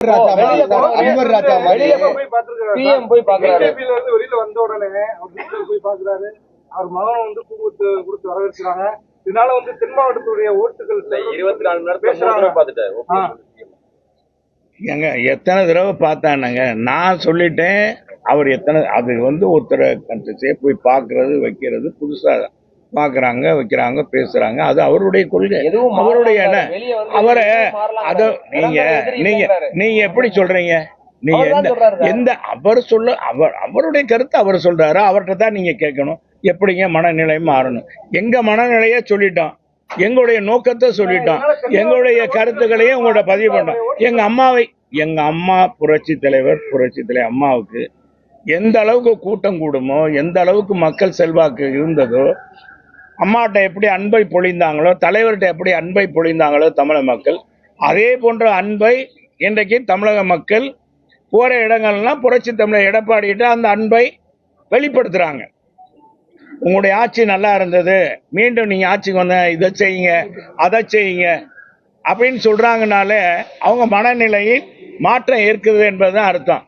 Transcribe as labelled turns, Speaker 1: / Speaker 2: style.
Speaker 1: PM போய் பாக்குறாரு. வெளியில வந்த உடனே அவர் போய் பாக்குறாரு. அவர் மகன் வந்து பூ கொடுத்து வரவேற்கிறாங்க. இதனால வந்து தென் மாவட்டத்துடைய ஓட்டுகள் 24 மணி நேரம் பேசுறாங்க.
Speaker 2: ஏங்க எத்தனை தடவை பார்த்தானுங்க? நான் சொல்லிட்டேன். அவர் எத்தனை அது வந்து ஒருத்தரை போய் பார்க்கறது வைக்கிறது புதுசா பார்க்குறாங்க, வைக்கிறாங்க, பேசுறாங்க. அது அவருடைய கொள்கை, அவருடைய அவரை அதை நீங்க எப்படி சொல்றீங்க? நீங்க எந்த அவர் சொல்ல அவருடைய கருத்து அவர் சொல்றாரு. அவர்கிட்ட தான் நீங்க கேட்கணும். எப்படிங்க மனநிலை மாறணும்? எங்க மனநிலைய சொல்லிட்டோம், எங்களுடைய நோக்கத்தை சொல்லிட்டோம், எங்களுடைய கருத்துக்களையும் உங்களோட பதிவு பண்ணோம். எங்க அம்மா புரட்சி தலைவர் அம்மாவுக்கு எந்த அளவுக்கு கூட்டம் கூடுமோ, எந்த அளவுக்கு மக்கள் செல்வாக்கு இருந்ததோ, அம்மாட்ட எப்படி அன்பை பொழிந்தாங்களோ, தலைவர்கிட்ட எப்படி அன்பை பொழிந்தாங்களோ தமிழக மக்கள், அதே போன்ற அன்பை இன்றைக்கு தமிழக மக்கள் போற இடங்கள்லாம் புரட்சி தமிழர் எடப்பாடிகிட்ட அந்த அன்பை வெளிப்படுத்துறாங்க. உங்களுடைய ஆட்சி நல்லா இருந்தது, மீண்டும் நீங்க ஆட்சிக்கு வந்த இதை செய்யுங்க, அதை செய்யுங்க அப்படின்னு சொல்றாங்கனாலே அவங்க மனநிலையில் மாற்றம் இருக்குது என்பதுதான் அர்த்தம்.